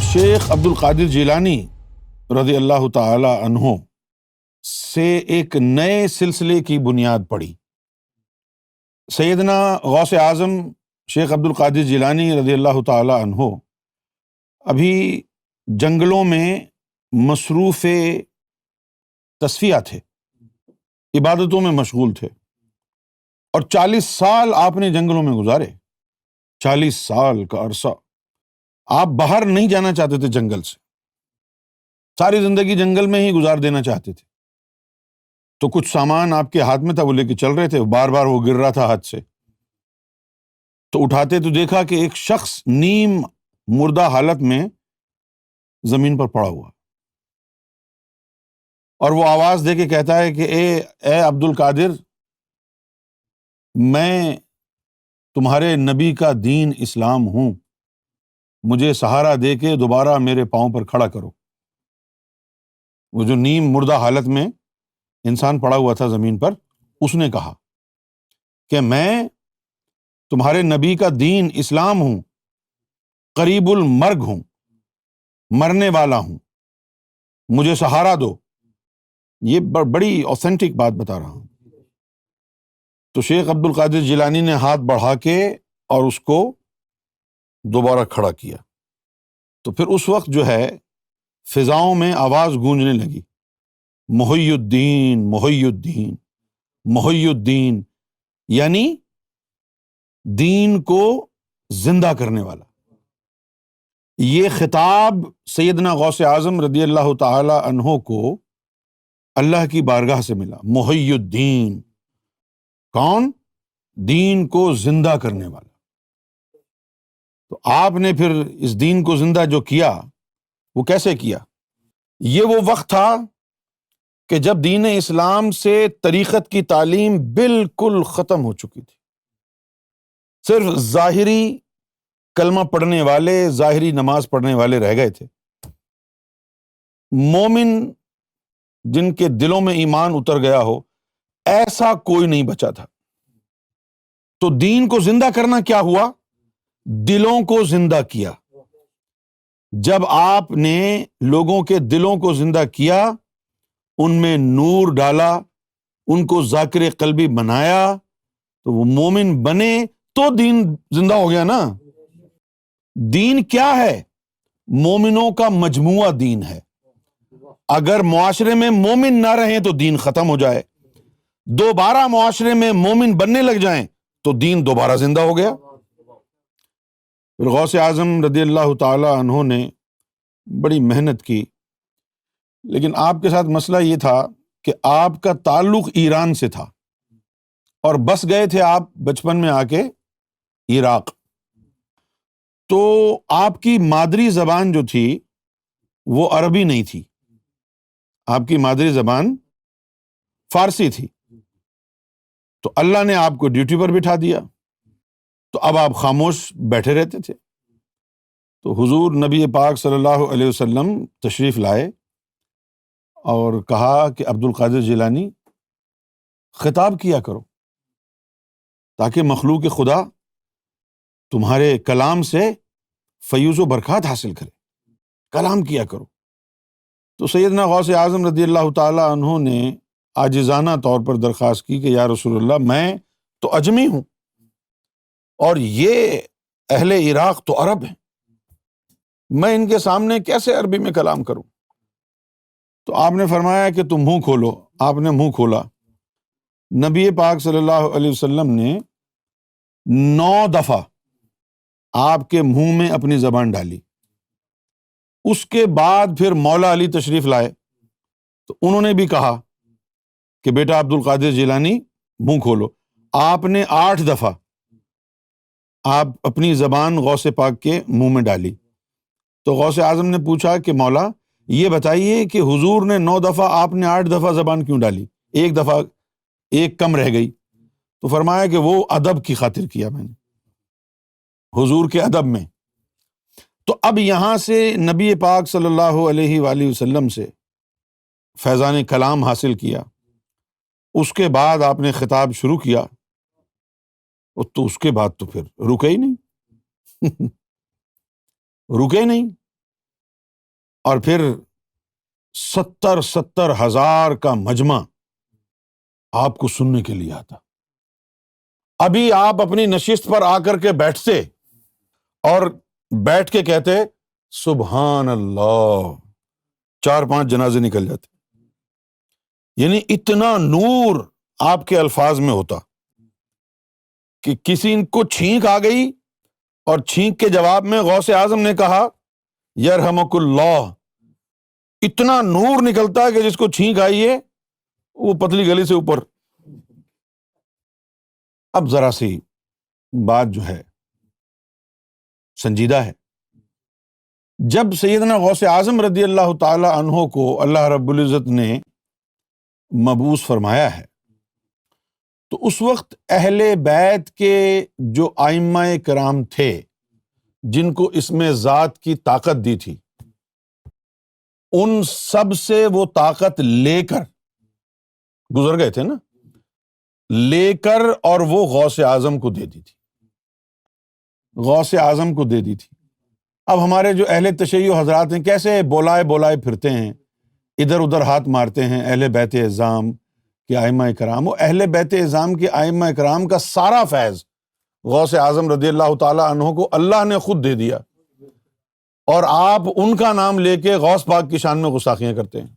شیخ عبد القادر جیلانی رضی اللہ تعالی عنہ سے ایک نئے سلسلے کی بنیاد پڑی۔ سیدنا غوث اعظم شیخ عبد القادر جیلانی رضی اللہ تعالی عنہ ابھی جنگلوں میں مصروف تصفیہ تھے، عبادتوں میں مشغول تھے، اور 40 سال آپ نے جنگلوں میں گزارے۔ 40 سال کا عرصہ آپ باہر نہیں جانا چاہتے تھے جنگل سے، ساری زندگی جنگل میں ہی گزار دینا چاہتے تھے۔ تو کچھ سامان آپ کے ہاتھ میں تھا، وہ لے کے چل رہے تھے، بار بار وہ گر رہا تھا ہاتھ سے، تو اٹھاتے تو دیکھا کہ ایک شخص نیم مردہ حالت میں زمین پر پڑا ہوا، اور وہ آواز دے کے کہتا ہے کہ اے عبد القادر، میں تمہارے نبی کا دین اسلام ہوں، مجھے سہارا دے کے دوبارہ میرے پاؤں پر کھڑا کرو۔ وہ جو نیم مردہ حالت میں انسان پڑا ہوا تھا زمین پر، اس نے کہا کہ میں تمہارے نبی کا دین اسلام ہوں، قریب المرگ ہوں، مرنے والا ہوں، مجھے سہارا دو۔ یہ بڑی اوتھینٹک بات بتا رہا ہوں۔ تو شیخ عبد القادر جیلانی نے ہاتھ بڑھا کے اور اس کو دوبارہ کھڑا کیا۔ تو پھر اس وقت جو ہے فضاؤں میں آواز گونجنے لگی، محی الدین، محی الدین، محی الدین، یعنی دین کو زندہ کرنے والا۔ یہ خطاب سیدنا غوث اعظم رضی اللہ تعالی عنہ کو اللہ کی بارگاہ سے ملا۔ محی الدین، کون؟ دین کو زندہ کرنے والا۔ تو آپ نے پھر اس دین کو زندہ جو کیا، وہ کیسے کیا؟ یہ وہ وقت تھا کہ جب دین اسلام سے طریقت کی تعلیم بالکل ختم ہو چکی تھی، صرف ظاہری کلمہ پڑھنے والے، ظاہری نماز پڑھنے والے رہ گئے تھے۔ مومن جن کے دلوں میں ایمان اتر گیا ہو، ایسا کوئی نہیں بچا تھا۔ تو دین کو زندہ کرنا کیا ہوا؟ دلوں کو زندہ کیا۔ جب آپ نے لوگوں کے دلوں کو زندہ کیا، ان میں نور ڈالا، ان کو ذاکر قلبی بنایا، تو وہ مومن بنے، تو دین زندہ ہو گیا نا۔ دین کیا ہے؟ مومنوں کا مجموعہ دین ہے۔ اگر معاشرے میں مومن نہ رہیں تو دین ختم ہو جائے، دوبارہ معاشرے میں مومن بننے لگ جائیں تو دین دوبارہ زندہ ہو گیا۔ پھر غوث اعظم رضی اللہ تعالی عنہ نے بڑی محنت کی، لیکن آپ کے ساتھ مسئلہ یہ تھا کہ آپ کا تعلق ایران سے تھا، اور بس گئے تھے آپ بچپن میں آ کے عراق۔ تو آپ کی مادری زبان جو تھی وہ عربی نہیں تھی، آپ کی مادری زبان فارسی تھی۔ تو اللہ نے آپ کو ڈیوٹی پر بٹھا دیا، تو اب آپ خاموش بیٹھے رہتے تھے۔ تو حضور نبی پاک صلی اللہ علیہ وسلم تشریف لائے اور کہا کہ عبد القادر جیلانی، خطاب کیا کرو تاکہ مخلوق خدا تمہارے کلام سے فیوز و برکات حاصل کرے، کلام کیا کرو۔ تو سیدنا غوث اعظم رضی اللہ تعالی عنہ نے عاجزانہ طور پر درخواست کی کہ یا رسول اللہ، میں تو اجمی ہوں، اور یہ اہل عراق تو عرب ہیں، میں ان کے سامنے کیسے عربی میں کلام کروں؟ تو آپ نے فرمایا کہ تم منہ کھولو۔ آپ نے منہ کھولا، نبی پاک صلی اللہ علیہ وسلم نے 9 دفعہ آپ کے منہ میں اپنی زبان ڈالی۔ اس کے بعد پھر مولا علی تشریف لائے، تو انہوں نے بھی کہا کہ بیٹا عبد القادر جیلانی، منہ کھولو۔ آپ نے 8 دفعہ آپ اپنی زبان غوث پاک کے منہ میں ڈالی۔ تو غوث اعظم نے پوچھا کہ مولا، یہ بتائیے کہ حضور نے 9 دفعہ، آپ نے 8 دفعہ زبان کیوں ڈالی؟ ایک دفعہ ایک کم رہ گئی۔ تو فرمایا کہ وہ ادب کی خاطر کیا میں نے، حضور کے ادب میں۔ تو اب یہاں سے نبی پاک صلی اللہ علیہ وآلہ وسلم سے فیضان کلام حاصل کیا۔ اس کے بعد آپ نے خطاب شروع کیا، اور تو اس کے بعد تو پھر رکے ہی نہیں رکے نہیں۔ اور پھر 70,000 کا مجمع آپ کو سننے کے لیے آتا. ابھی آپ اپنی نشست پر آ کر کے بیٹھتے اور بیٹھ کے کہتے سبحان اللہ، 4-5 جنازے نکل جاتے. یعنی اتنا نور آپ کے الفاظ میں ہوتا کہ کسی کو چھینک آ گئی اور چھینک کے جواب میں غوث اعظم نے کہا یرحمک اللہ، اتنا نور نکلتا ہے کہ جس کو چھینک آئی ہے وہ پتلی گلی سے اوپر. اب ذرا سی بات جو ہے سنجیدہ ہے. جب سیدنا غوث اعظم رضی اللہ تعالی عنہ کو اللہ رب العزت نے مبعوث فرمایا ہے تو اس وقت اہل بیت کے جو ائمہ کرام تھے جن کو اس میں ذات کی طاقت دی تھی، ان سب سے وہ طاقت لے کر گزر گئے تھے نا، لے کر اور وہ غوث اعظم کو دے دی تھی، غوث اعظم کو دے دی تھی. اب ہمارے جو اہل تشیع حضرات ہیں کیسے بولائے پھرتے ہیں، ادھر ادھر ہاتھ مارتے ہیں اہل بیت اعظام کے ائمہ کرام. وہ اہل بیت اعظام کے ائمہ کرام کا سارا فیض غوث اعظم رضی اللہ تعالی عنہ کو اللہ نے خود دے دیا، اور آپ ان کا نام لے کے غوث پاک کی شان میں گستاخیاں کرتے ہیں.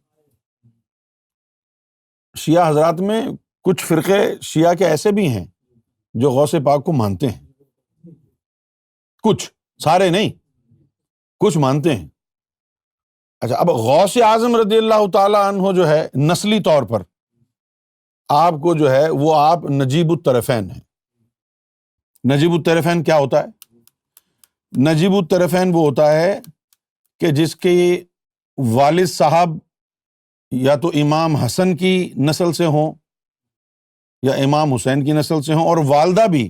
شیعہ حضرات میں کچھ فرقے شیعہ کے ایسے بھی ہیں جو غوث پاک کو مانتے ہیں، کچھ، سارے نہیں، کچھ مانتے ہیں. اچھا، اب غوث اعظم رضی اللہ تعالی عنہ جو ہے نسلی طور پر آپ کو جو ہے وہ آپ نجیب الطرفین ہیں. نجیب الطرفین کیا ہوتا ہے؟ نجیب الطرفین وہ ہوتا ہے کہ جس کے والد صاحب یا تو امام حسن کی نسل سے ہوں یا امام حسین کی نسل سے ہوں، اور والدہ بھی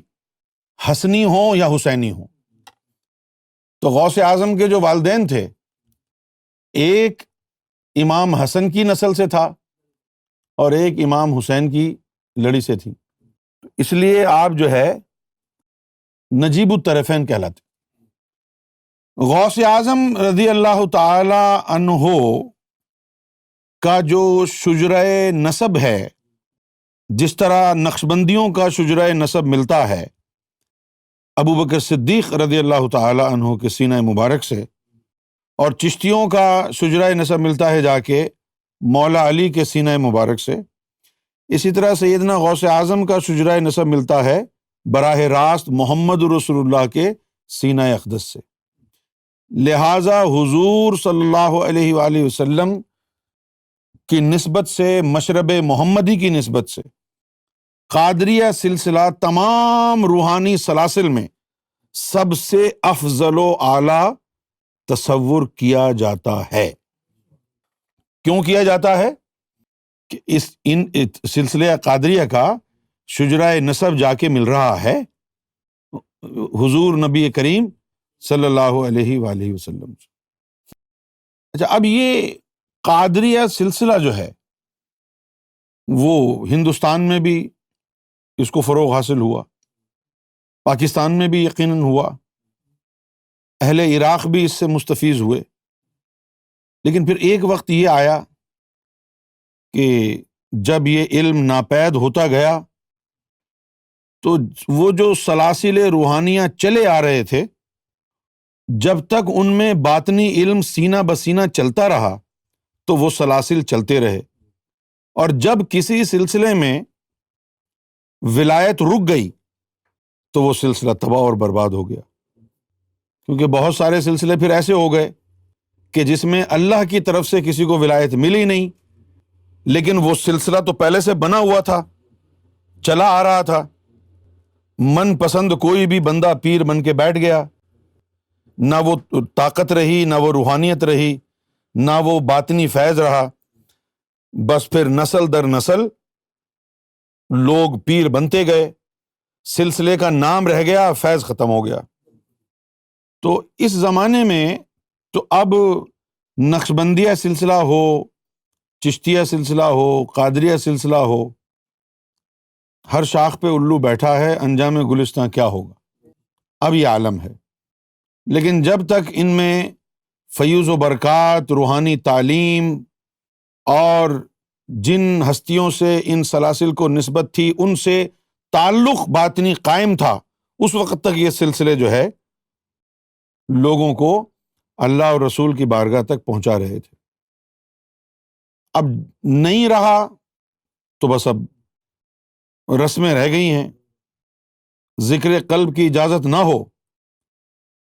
حسنی ہوں یا حسینی ہوں. تو غوث اعظم کے جو والدین تھے، ایک امام حسن کی نسل سے تھا اور ایک امام حسین کی لڑی سے تھی، اس لیے آپ جو ہے نجیب الطرفین کہلاتے. غوث اعظم رضی اللہ تعالی عنہ کا جو شجرہ نسب ہے، جس طرح نقشبندیوں کا شجرہ نسب ملتا ہے ابو بکر صدیق رضی اللہ تعالی عنہ کے سینہ مبارک سے، اور چشتیوں کا شجرہ نسب ملتا ہے جا کے مولا علی کے سینہ مبارک سے، اسی طرح سیدنا غوث اعظم کا شجرہ نسب ملتا ہے براہ راست محمد رسول اللہ کے سینہ اقدس سے. لہٰذا حضور صلی اللہ علیہ وآلہ وسلم کی نسبت سے، مشرب محمدی کی نسبت سے، قادریہ سلسلہ تمام روحانی سلاسل میں سب سے افضل و اعلیٰ تصور کیا جاتا ہے. کیوں کیا جاتا ہے؟ کہ ان سلسلہ قادریہ کا شجرہ نسب جا کے مل رہا ہے حضور نبی کریم صلی اللہ علیہ وآلہ وسلم سے. اچھا، اب یہ قادریہ سلسلہ جو ہے وہ ہندوستان میں بھی اس کو فروغ حاصل ہوا، پاکستان میں بھی یقیناً ہوا، اہل عراق بھی اس سے مستفیض ہوئے. لیکن پھر ایک وقت یہ آیا کہ جب یہ علم ناپید ہوتا گیا تو وہ جو سلاسل روحانیاں چلے آ رہے تھے، جب تک ان میں باطنی علم سینہ بسینہ چلتا رہا تو وہ سلاسل چلتے رہے، اور جب کسی سلسلے میں ولایت رک گئی تو وہ سلسلہ تباہ اور برباد ہو گیا. کیونکہ بہت سارے سلسلے پھر ایسے ہو گئے کہ جس میں اللہ کی طرف سے کسی کو ولایت ملی نہیں، لیکن وہ سلسلہ تو پہلے سے بنا ہوا تھا، چلا آ رہا تھا، من پسند کوئی بھی بندہ پیر بن کے بیٹھ گیا، نہ وہ طاقت رہی، نہ وہ روحانیت رہی، نہ وہ باطنی فیض رہا. بس پھر نسل در نسل لوگ پیر بنتے گئے، سلسلے کا نام رہ گیا، فیض ختم ہو گیا. تو اس زمانے میں تو اب نقشبندیہ سلسلہ ہو، چشتیہ سلسلہ ہو، قادریہ سلسلہ ہو، ہر شاخ پہ الو بیٹھا ہے، انجام گلستاں کیا ہوگا. اب یہ عالم ہے. لیکن جب تک ان میں فیوز و برکات، روحانی تعلیم اور جن ہستیوں سے ان سلاسل کو نسبت تھی ان سے تعلق باطنی قائم تھا، اس وقت تک یہ سلسلے جو ہے لوگوں کو اللہ اور رسول کی بارگاہ تک پہنچا رہے تھے۔ اب نہیں رہا تو بس اب رسمیں رہ گئی ہیں، ذکر قلب کی اجازت نہ ہو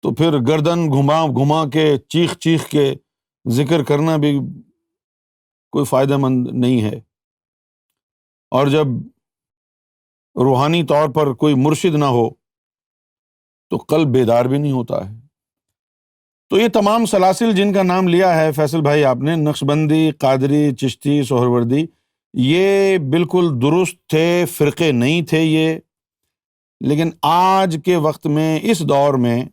تو پھر گردن گھما کے چیخ چیخ کے ذکر کرنا بھی کوئی فائدہ مند نہیں ہے، اور جب روحانی طور پر کوئی مرشد نہ ہو تو قلب بیدار بھی نہیں ہوتا ہے۔ تو یہ تمام سلاسل جن کا نام لیا ہے فیصل بھائی آپ نے، نقشبندی، قادری، چشتی، سہروردی، یہ بالکل درست تھے، فرقے نہیں تھے یہ، لیکن آج کے وقت میں اس دور میں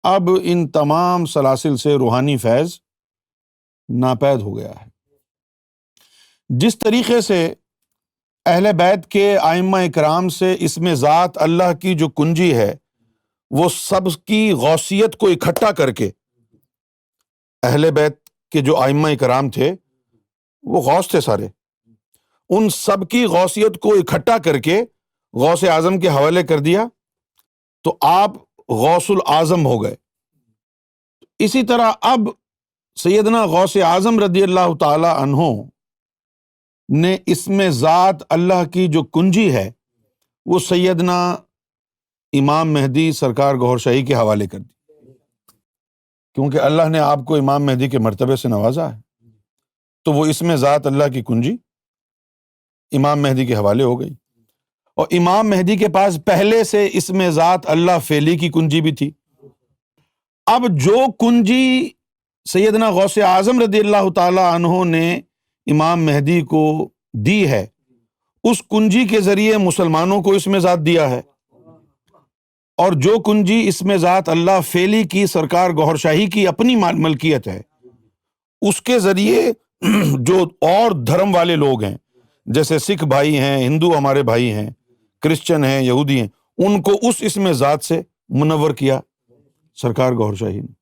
اب ان تمام سلاسل سے روحانی فیض ناپید ہو گیا ہے۔ جس طریقے سے اہل بیت کے ائمہ اکرام سے اسم ذات اللہ کی جو کنجی ہے وہ سب کی غوثیت کو اکٹھا کر کے، اہل بیت کے جو ائمہ اکرام تھے وہ غوث تھے سارے، ان سب کی غوثیت کو اکٹھا کر کے غوث اعظم کے حوالے کر دیا تو آپ غوث الاعظم ہو گئے۔ اسی طرح اب سیدنا غوث اعظم رضی اللہ تعالی عنہ نے اسم ذات اللہ کی جو کنجی ہے وہ سیدنا امام مہدی سرکار گوھر شاہی کے حوالے کر دی، کیونکہ اللہ نے آپ کو امام مہدی کے مرتبے سے نوازا ہے، تو وہ اسم ذات اللہ کی کنجی امام مہدی کے حوالے ہو گئی۔ اور امام مہدی کے پاس پہلے سے اسم ذات اللہ فعلی کی کنجی بھی تھی۔ اب جو کنجی سیدنا غوث اعظم رضی اللہ تعالی عنہ نے امام مہدی کو دی ہے، اس کنجی کے ذریعے مسلمانوں کو اسم ذات دیا ہے، اور جو کنجی اسم ذات اللہ فعلی کی سرکار گوھر شاہی کی اپنی ملکیت ہے، اس کے ذریعے جو اور دھرم والے لوگ ہیں جیسے سکھ بھائی ہیں، ہندو ہمارے بھائی ہیں، کرسچن ہیں، یہودی ہیں، ان کو اس اسم ذات سے منور کیا سرکار گوھر شاہی نے۔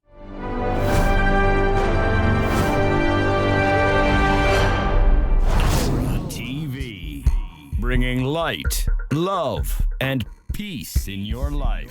Bringing light, love, and peace in your life.